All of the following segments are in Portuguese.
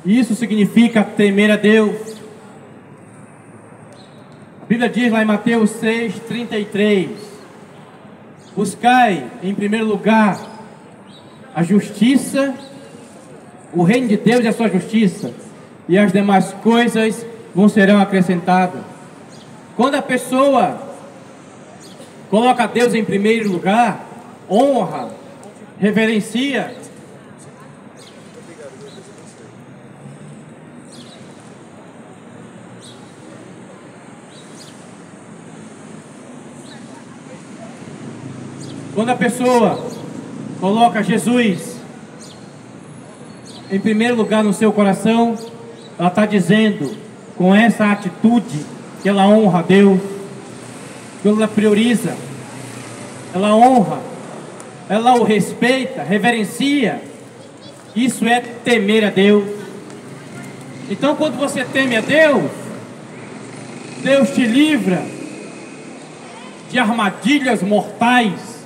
Isso significa temer a Deus. A Bíblia diz lá em Mateus 6:33: buscai em primeiro lugar a justiça, o reino de Deus e a sua justiça, e as demais coisas vos serão acrescentadas. Quando a pessoa coloca Deus em primeiro lugar, honra, reverencia, quando a pessoa coloca Jesus em primeiro lugar no seu coração, ela está dizendo, com essa atitude, que ela honra a Deus, que ela prioriza, ela honra, ela o respeita, reverencia. Isso é temer a Deus. Então, quando você teme a Deus, Deus te livra de armadilhas mortais,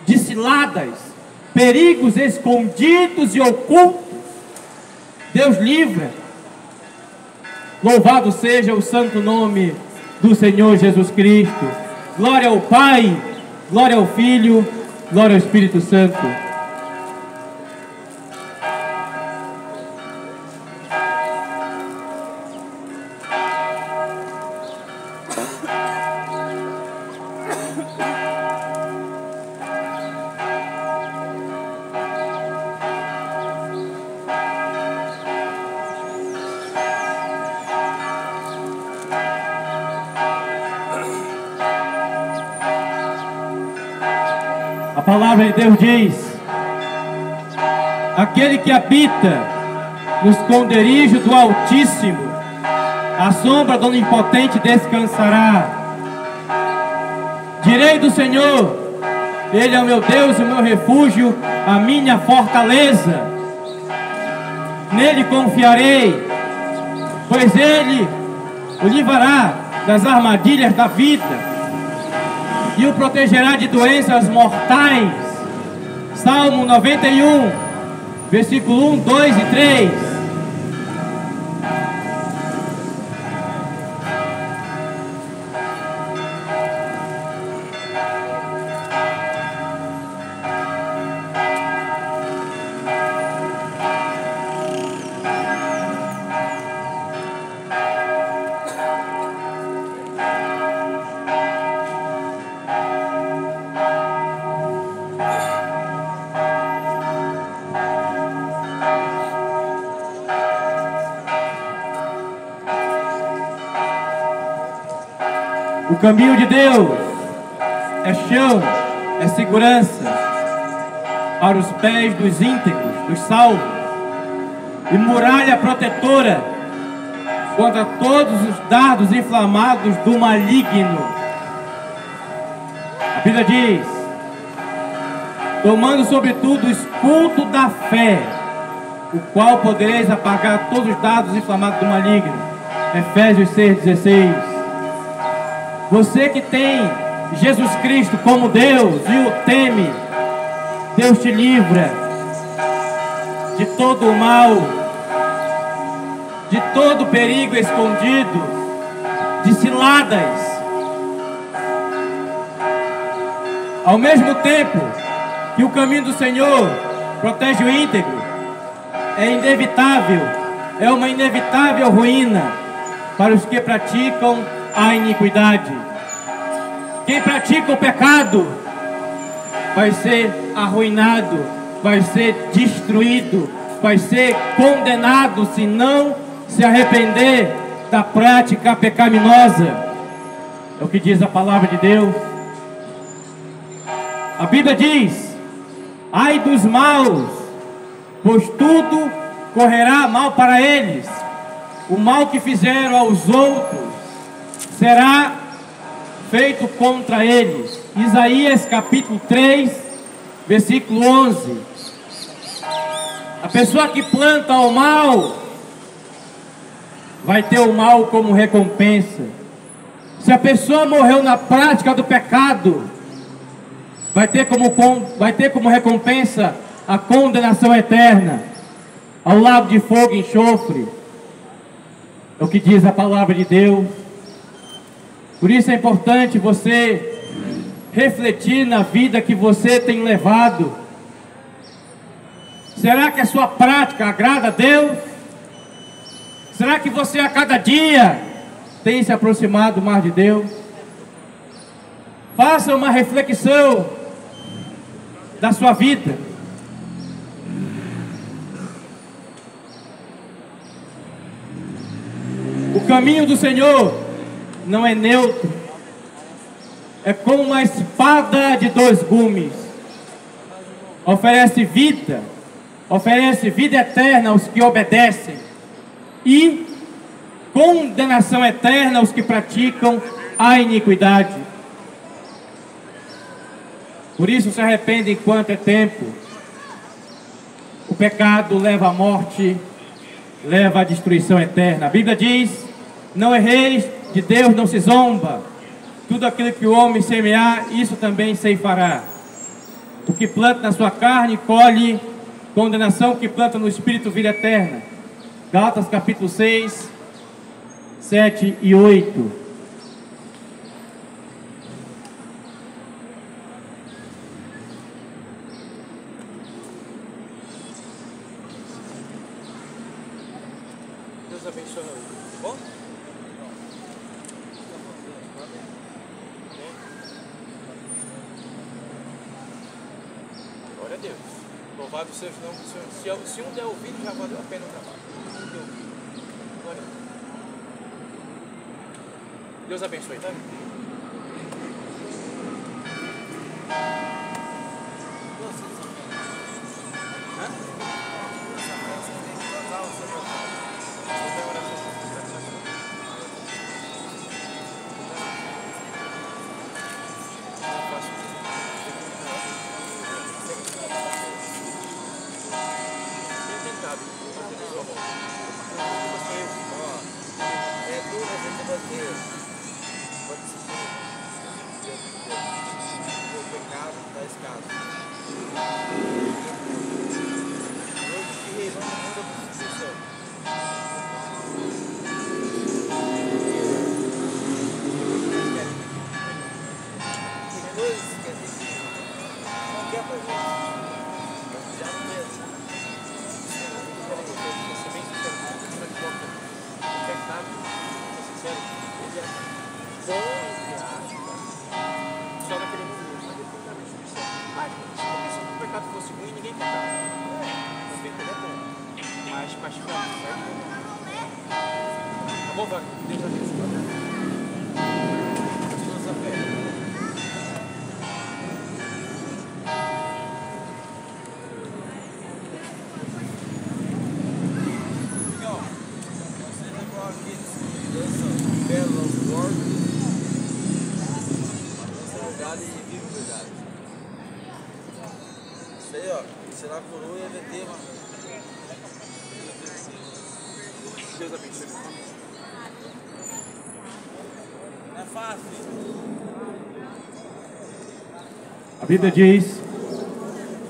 de ciladas, perigos escondidos e ocultos. Deus livra. Louvado seja o santo nome do Senhor Jesus Cristo. Glória ao Pai, glória ao Filho, glória ao Espírito Santo. A palavra de Deus diz: aquele que habita no esconderijo do Altíssimo, a sombra do Onipotente descansará. Direi do Senhor, Ele é o meu Deus e o meu refúgio, a minha fortaleza. Nele confiarei, pois Ele o livrará das armadilhas da vida e o protegerá de doenças mortais. Salmo 91, versículo 1, 2 e 3. O caminho de Deus é chão, é segurança para os pés dos íntegros, dos salvos, e muralha protetora contra todos os dardos inflamados do maligno. A Bíblia diz: tomando sobretudo o escudo da fé, o qual podereis apagar todos os dardos inflamados do maligno. Efésios 6,16. Você que tem Jesus Cristo como Deus e o teme, Deus te livra de todo o mal, de todo o perigo escondido, de ciladas. Ao mesmo tempo que o caminho do Senhor protege o íntegro, é inevitável, é uma inevitável ruína para os que praticam a iniquidade. Quem pratica o pecado vai ser arruinado, vai ser destruído, vai ser condenado se não se arrepender da prática pecaminosa. É o que diz a palavra de Deus. A Bíblia diz: ai dos maus, pois tudo correrá mal para eles. O mal que fizeram aos outros será feito contra eles. Isaías capítulo 3, versículo 11. A pessoa que planta o mal vai ter o mal como recompensa. Se a pessoa morreu na prática do pecado, vai ter como recompensa a condenação eterna. ao lago de fogo e enxofre. É o que diz a palavra de Deus. Por isso é importante você refletir na vida que você tem levado. Será que a sua prática agrada a Deus? Será que você a cada dia tem se aproximado mais de Deus? Faça uma reflexão da sua vida. O caminho do Senhor não é neutro. É como uma espada de dois gumes. Oferece vida eterna aos que obedecem e condenação eterna aos que praticam a iniquidade. Por isso se arrepende enquanto é tempo. O pecado leva à morte, leva à destruição eterna. A Bíblia diz: não erreis, de Deus não se zomba. Tudo aquilo que o homem semear, isso também ceifará. O que planta na sua carne, colhe condenação. O que planta no Espírito, vida eterna. Gálatas capítulo 6, 7 e 8. Deus abençoe, tá bom? Glória a Deus. Louvado seja o nome do Senhor. Se um der ouvido, já valeu a pena o trabalho. Glória a Deus. Deus abençoe, tá? Deus abençoe. Deus abençoe. Isso aí, ó, será a coroa e a VT, mano. Deus abençoe. Não é fácil. A Bíblia diz,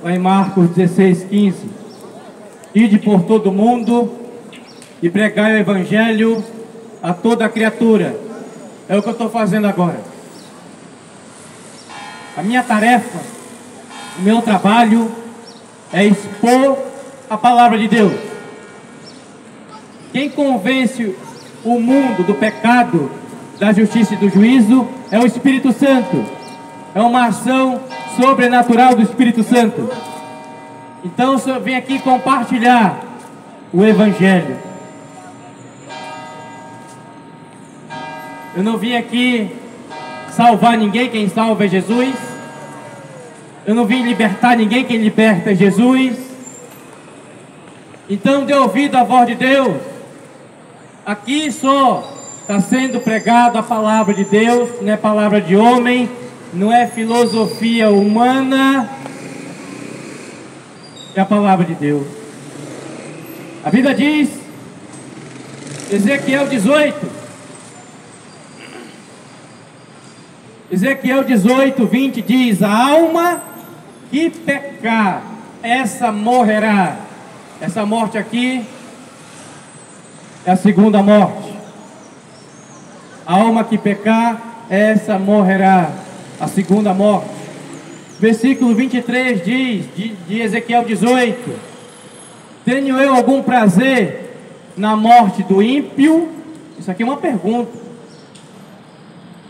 lá em Marcos 16:15, ide por todo o mundo e pregai o Evangelho a toda criatura. É o que eu estou fazendo agora. A minha tarefa, o meu trabalho é expor a palavra de Deus. Quem convence o mundo do pecado, da justiça e do juízo é o Espírito Santo. É uma ação sobrenatural do Espírito Santo. Então eu venho aqui compartilhar o Evangelho. Eu não vim aqui salvar ninguém, quem salva é Jesus. Eu não vim libertar ninguém, quem liberta é Jesus. Então dê ouvido à voz de Deus. Aqui só está sendo pregado a palavra de Deus, não é palavra de homem, não é filosofia humana, é a palavra de Deus. A Bíblia diz, Ezequiel 18:20 diz: a alma que pecar, essa morrerá. Essa morte aqui é a segunda morte. A alma que pecar, essa morrerá. A segunda morte. Versículo 23 diz, de Ezequiel 18: tenho eu algum prazer na morte do ímpio? Isso aqui é uma pergunta.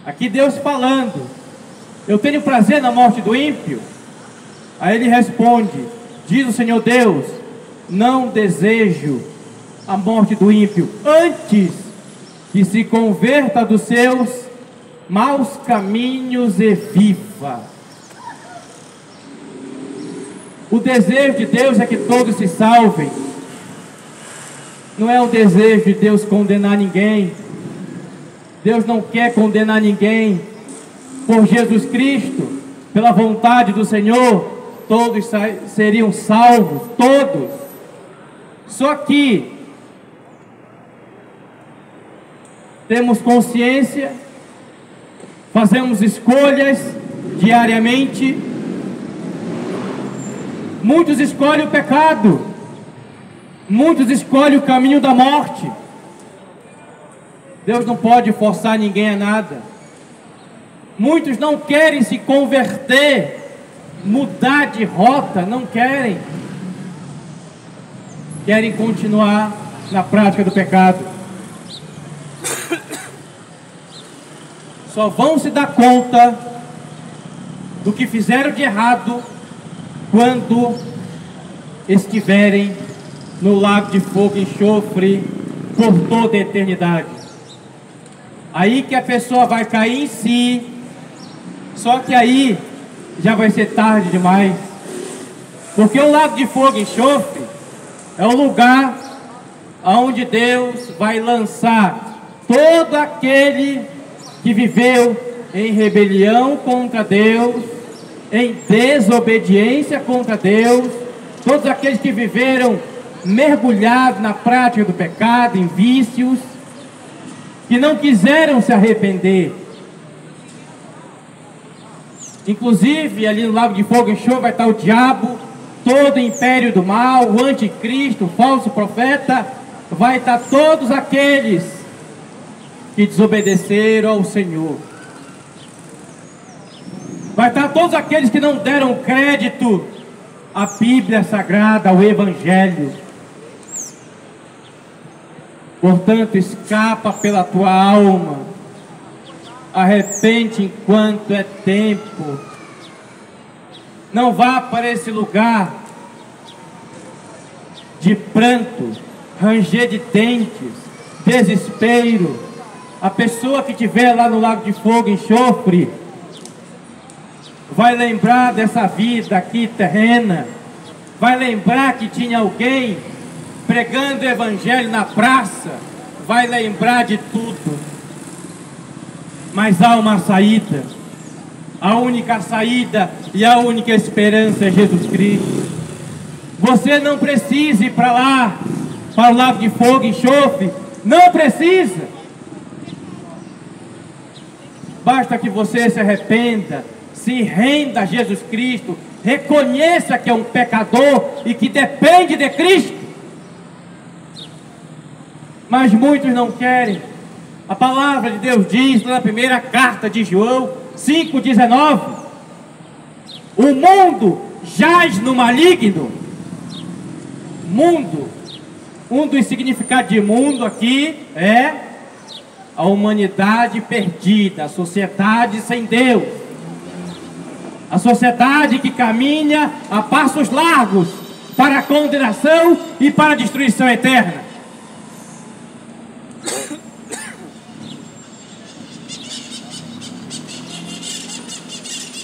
Aqui Deus falando: eu tenho prazer na morte do ímpio? Aí ele responde: diz o Senhor Deus, não desejo a morte do ímpio, antes que se converta dos seus maus caminhos e viva. O desejo de Deus é que todos se salvem. Não é o desejo de Deus condenar ninguém. Deus não quer condenar ninguém. Por Jesus Cristo, pela vontade do Senhor, todos seriam salvos, todos. Só que temos consciência, fazemos escolhas diariamente. Muitos escolhem o pecado, muitos escolhem o caminho da morte. Deus não pode forçar ninguém a nada. Muitos não querem se converter, mudar de rota, não querem. Querem continuar na prática do pecado. Só vão se dar conta do que fizeram de errado quando estiverem no lago de fogo e enxofre por toda a eternidade. Aí que a pessoa vai cair em si. Só que aí já vai ser tarde demais. Porque o lago de fogo e enxofre é o lugar onde Deus vai lançar todo aquele que viveu em rebelião contra Deus, em desobediência contra Deus, todos aqueles que viveram mergulhados na prática do pecado, em vícios, que não quiseram se arrepender. Inclusive ali no lago de fogo e enxofre vai estar o diabo, todo o império do mal, o anticristo, o falso profeta, vai estar todos aqueles que desobedeceram ao Senhor. Vai estar todos aqueles que não deram crédito à Bíblia Sagrada, ao Evangelho. Portanto, escapa pela tua alma, arrepende enquanto é tempo. Não vá para esse lugar de pranto, ranger de dentes, desespero. A pessoa que estiver lá no lago de fogo e enxofre vai lembrar dessa vida aqui terrena, vai lembrar que tinha alguém pregando o evangelho na praça, vai lembrar de tudo. Mas há uma saída. A única saída e a única esperança é Jesus Cristo. Você não precisa ir para lá, para o lago de fogo e enxofre. Não precisa. Basta que você se arrependa, se renda a Jesus Cristo, reconheça que é um pecador e que depende de Cristo. Mas muitos não querem. A palavra de Deus diz na primeira carta de João 5,19: o mundo jaz no maligno. Mundo, um dos significados de mundo aqui é a humanidade perdida, a sociedade sem Deus, a sociedade que caminha a passos largos para a condenação e para a destruição eterna.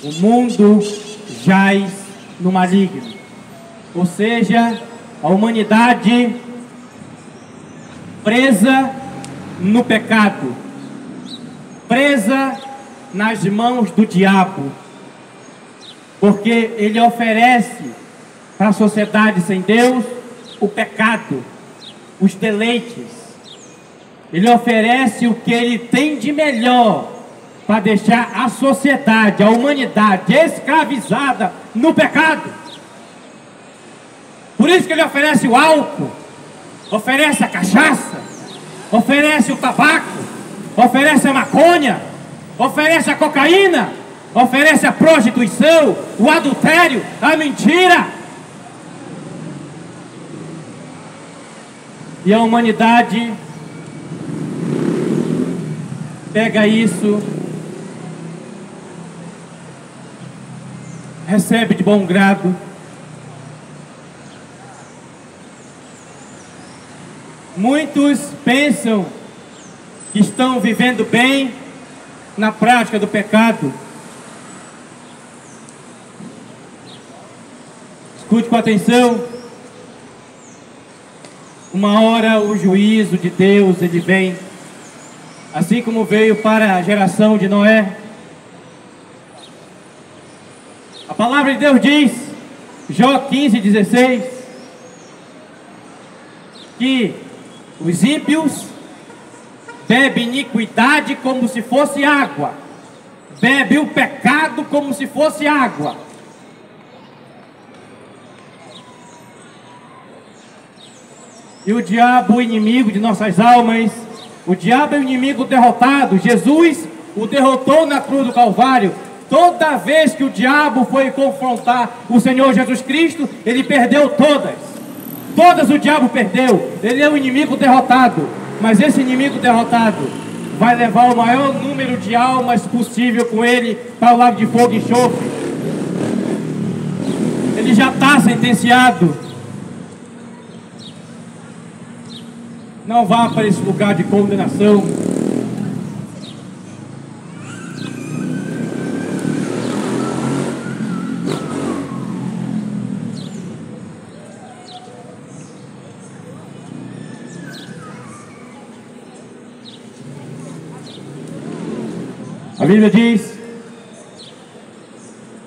O mundo jaz no maligno, ou seja, a humanidade presa no pecado, presa nas mãos do diabo, porque ele oferece para a sociedade sem Deus o pecado, os deleites. Ele oferece o que ele tem de melhor para deixar a sociedade, a humanidade escravizada no pecado. Por Por isso que ele oferece o álcool, oferece a cachaça, oferece o tabaco, oferece a maconha, oferece a cocaína, oferece a prostituição, o adultério, a mentira. E a humanidade pega isso, recebe de bom grado. Muitos pensam que estão vivendo bem na prática do pecado. Escute com atenção. Uma hora o juízo de Deus ele vem, assim como veio para a geração de Noé. A palavra de Deus diz, Jó 15:16, que os ímpios bebem iniquidade como se fosse água, bebem o pecado como se fosse água. E o diabo, o inimigo de nossas almas, o diabo é o inimigo derrotado. Jesus o derrotou na cruz do Calvário. Toda vez que o diabo foi confrontar o Senhor Jesus Cristo, ele perdeu todas. Todas o diabo perdeu. Ele é o inimigo derrotado. Mas esse inimigo derrotado vai levar o maior número de almas possível com ele para o lago de fogo e enxofre. Ele já está sentenciado. Não vá para esse lugar de condenação. A Bíblia diz,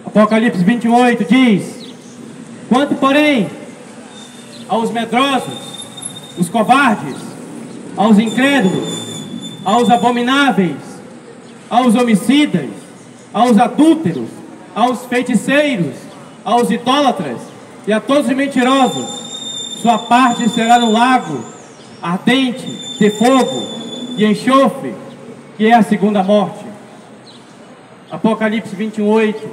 Apocalipse 28 diz: quanto porém aos medrosos, os covardes, aos incrédulos, aos abomináveis, aos homicidas, aos adúlteros, aos feiticeiros, aos idólatras e a todos os mentirosos, sua parte será no lago ardente de fogo e enxofre, que é a segunda morte. Apocalipse 28.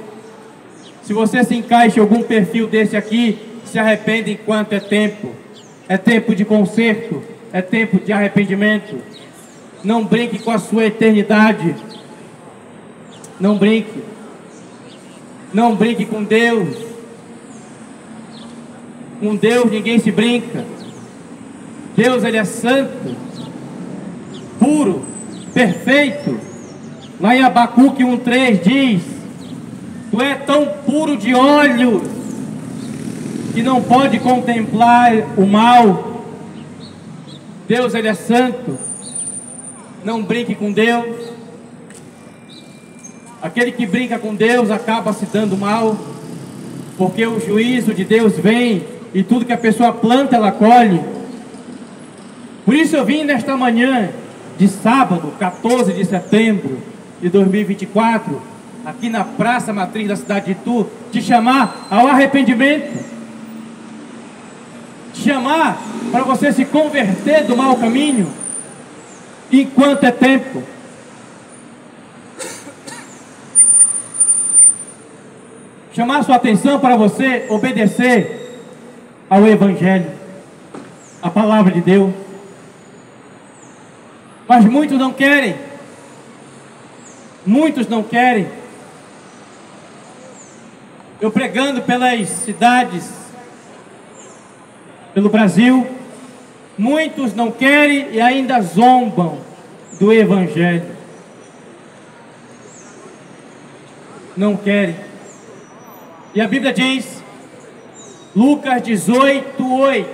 Se você se encaixa em algum perfil desse aqui, se arrependa enquanto é tempo. É tempo de conserto, é tempo de arrependimento. Não brinque com a sua eternidade. Não brinque. Não brinque com Deus. Com Deus ninguém se brinca. Deus, ele é santo, puro, perfeito. Lá em Abacuque 1:3 diz: tu é tão puro de olhos que não pode contemplar o mal. Deus, ele é santo. Não brinque com Deus. Aquele que brinca com Deus acaba se dando mal, porque o juízo de Deus vem e tudo que a pessoa planta ela colhe. Por isso eu vim nesta manhã de sábado, 14 de setembro de 2024, aqui na Praça Matriz da cidade de Itu, te chamar ao arrependimento, te chamar para você se converter do mau caminho, enquanto é tempo. Chamar sua atenção para você obedecer ao Evangelho, a palavra de Deus. Mas muitos não querem. Muitos não querem. Eu pregando pelas cidades, pelo Brasil, muitos não querem e ainda zombam do Evangelho. Não querem. E a Bíblia diz, Lucas 18:8,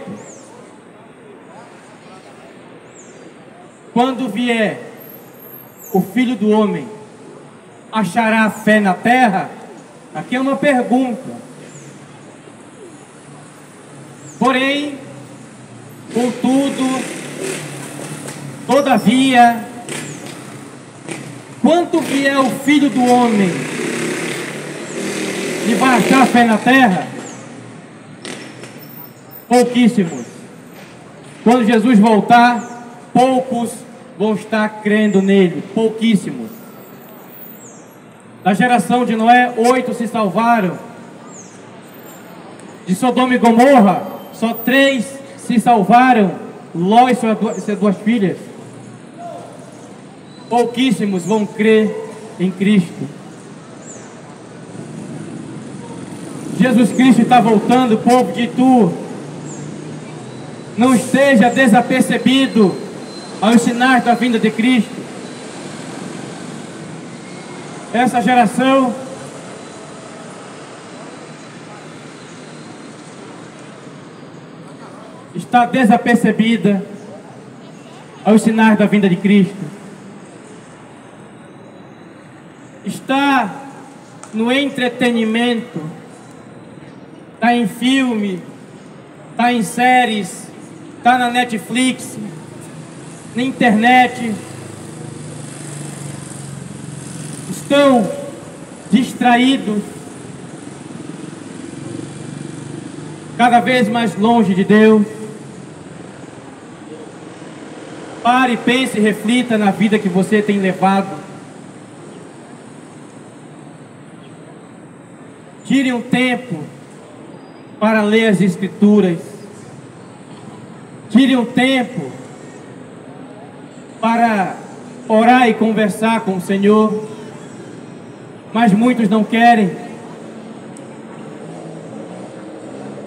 quando vier o Filho do Homem, achará fé na terra? Aqui é uma pergunta. Porém, contudo, todavia, quando vier o Filho do Homem, e vai achar fé na terra? Pouquíssimos. Quando Jesus voltar, poucos vão estar crendo nele, pouquíssimos. Da geração de Noé, 8 se salvaram. De Sodoma e Gomorra, só 3 se salvaram. Ló e suas 2 filhas. Pouquíssimos vão crer em Cristo. Jesus Cristo está voltando, povo de Itu. Não esteja desapercebido aos sinais da vinda de Cristo. Essa geração está desapercebida aos sinais da vinda de Cristo. Está no entretenimento, está em filme, está em séries, está na Netflix, na internet. Estão distraídos, cada vez mais longe de Deus. Pare, pense e reflita na vida que você tem levado. Tire um tempo para ler as Escrituras. Tire um tempo para orar e conversar com o Senhor. Mas muitos não querem.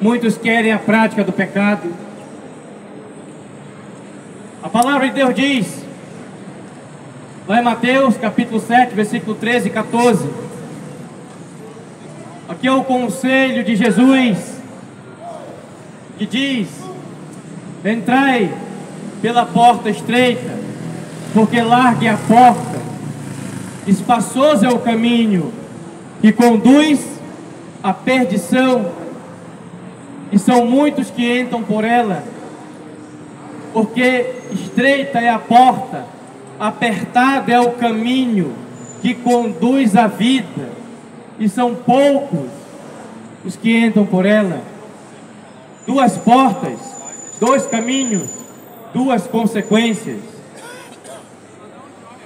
Muitos querem a prática do pecado. A palavra de Deus diz, lá em Mateus capítulo 7, versículo 13 e 14. Aqui é o conselho de Jesus, que diz: entrai pela porta estreita, porque larga é a porta, espaçoso é o caminho que conduz à perdição, e são muitos que entram por ela. Porque estreita é a porta, apertado é o caminho que conduz à vida, e são poucos os que entram por ela. 2 portas, 2 caminhos, 2 consequências.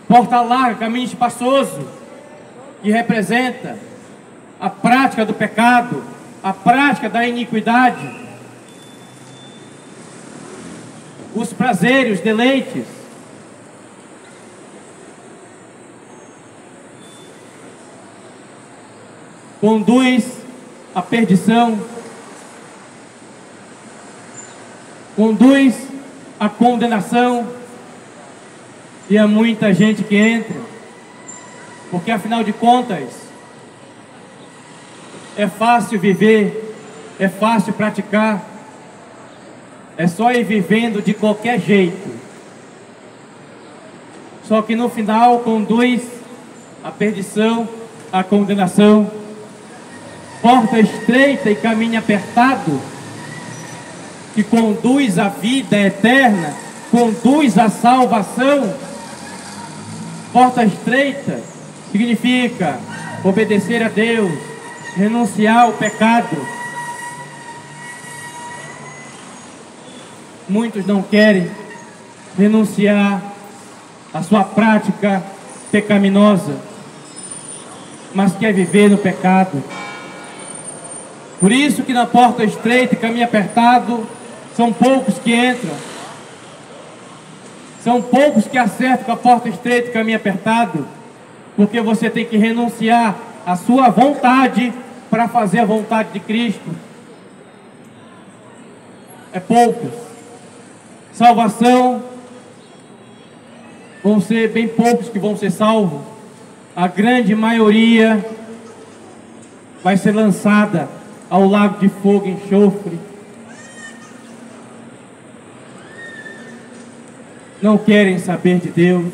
Porta larga, caminho espaçoso, que representa a prática do pecado, a prática da iniquidade, os prazeres, os deleites. Conduz à perdição, conduz à condenação, e há muita gente que entra, porque afinal de contas, é fácil viver, é fácil praticar, é só ir vivendo de qualquer jeito. Só que no final conduz à perdição, à condenação. Porta estreita e caminho apertado, que conduz à vida eterna, conduz à salvação. Porta estreita significa obedecer a Deus, renunciar ao pecado. Muitos não querem renunciar à sua prática pecaminosa, mas quer viver no pecado. Por isso que na porta estreita e caminho apertado, são poucos que entram. São poucos que acertam com a porta estreita e caminho apertado, porque você tem que renunciar à sua vontade para fazer a vontade de Cristo. É poucos. Salvação, vão ser bem poucos que vão ser salvos. A grande maioria vai ser lançada ao lago de fogo e enxofre. Não querem saber de Deus,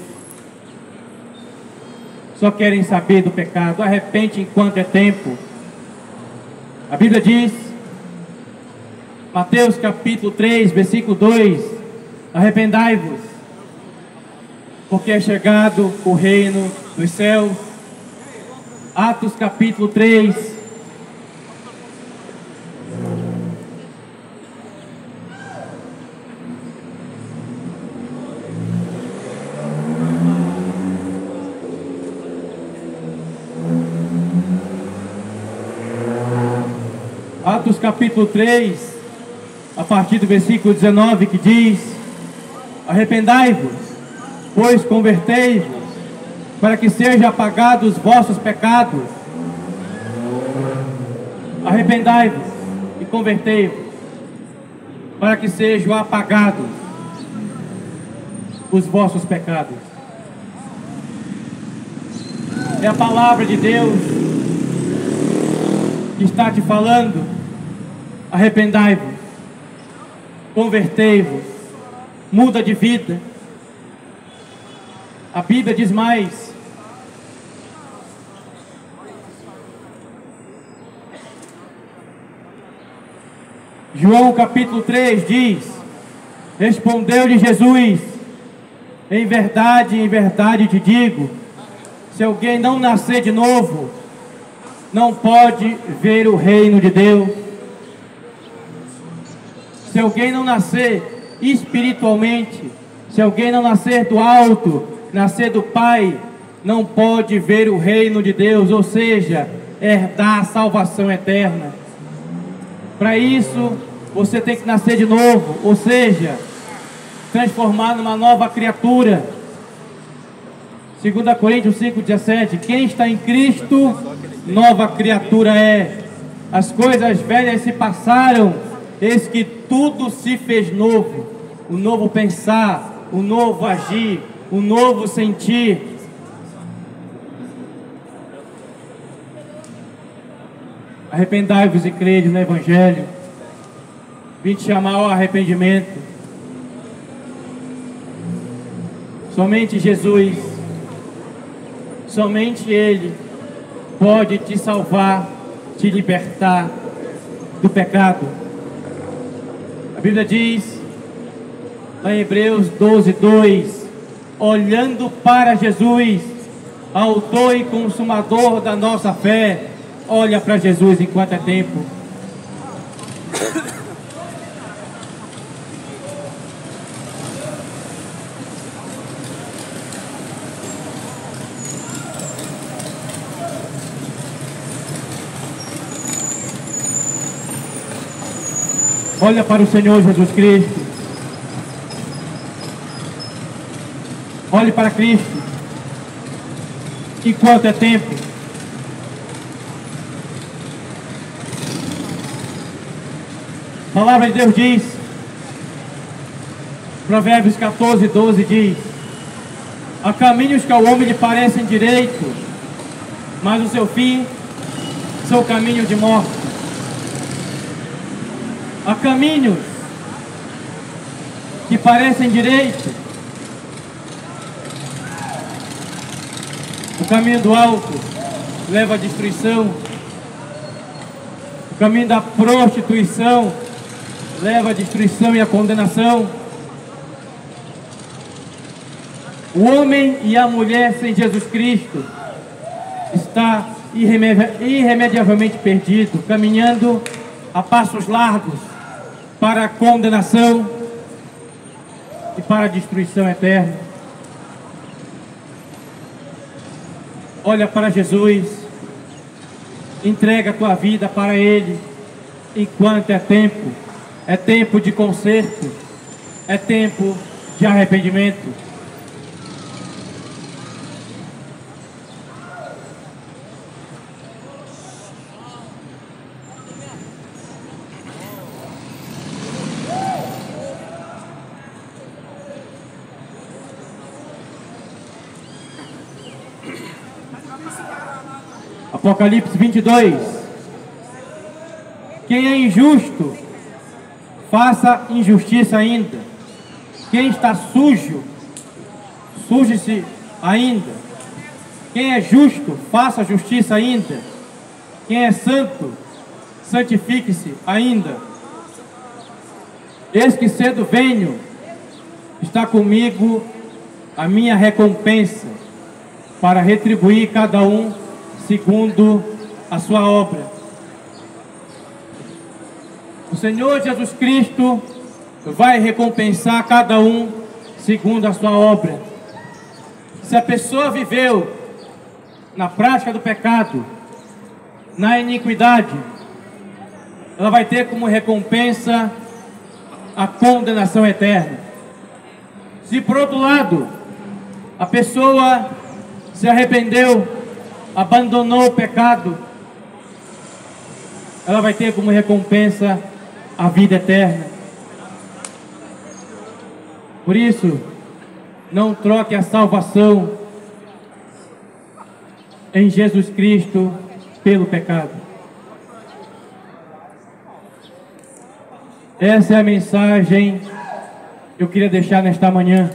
só querem saber do pecado. Arrepende enquanto é tempo. A Bíblia diz, Mateus capítulo 3, versículo 2: arrependai-vos, porque é chegado o reino dos céus. Atos capítulo 3, Atos capítulo 3, a partir do versículo 19, que diz: arrependai-vos, pois convertei-vos, para que sejam apagados os vossos pecados. Arrependai-vos e convertei-vos, para que sejam apagados os vossos pecados. É a palavra de Deus que está te falando. Arrependai-vos, convertei-vos, muda de vida. A Bíblia diz mais: João capítulo 3 diz: respondeu-lhe Jesus: em verdade te digo, se alguém não nascer de novo, não pode ver o reino de Deus. Se alguém não nascer espiritualmente, se alguém não nascer do alto, nascer do Pai, não pode ver o reino de Deus, ou seja, herdar a salvação eterna. Para isso, você tem que nascer de novo, ou seja, transformar numa nova criatura. 2 Coríntios 5,17: quem está em Cristo, nova criatura é. As coisas velhas se passaram, eis que tudo se fez novo. O novo pensar, o novo agir, o novo sentir. Arrependai-vos e crede no Evangelho. Vim te chamar ao arrependimento. Somente Jesus, somente Ele pode te salvar, te libertar do pecado. A Bíblia diz, lá em Hebreus 12:2, olhando para Jesus, autor e consumador da nossa fé. Olha para Jesus enquanto é tempo. Olha para o Senhor Jesus Cristo. Olhe para Cristo enquanto é tempo. A palavra de Deus diz, Provérbios 14:12 diz: há caminhos que ao homem lhe parecem direitos, mas o seu fim são caminhos de morte. Há caminhos que parecem direitos. O caminho do alto leva à destruição. O caminho da prostituição leva à destruição e à condenação. O homem e a mulher sem Jesus Cristo está irremediavelmente perdido, caminhando a passos largos para a condenação e para a destruição eterna. Olha para Jesus, entrega a tua vida para Ele enquanto é tempo de conserto, é tempo de arrependimento. Apocalipse 22. Quem é injusto, faça injustiça ainda. Quem está sujo, suje-se ainda. Quem é justo, faça justiça ainda. Quem é santo, santifique-se ainda. Eis que cedo venho, está comigo a minha recompensa, para retribuir cada um segundo a sua obra. O Senhor Jesus Cristo vai recompensar cada um segundo a sua obra. Se a pessoa viveu na prática do pecado, na iniquidade, ela vai ter como recompensa a condenação eterna. Se por outro lado, a pessoa se arrependeu, abandonou o pecado, ela vai ter como recompensa a vida eterna. Por isso, não troque a salvação em Jesus Cristo pelo pecado. Essa é a mensagem que eu queria deixar nesta manhã.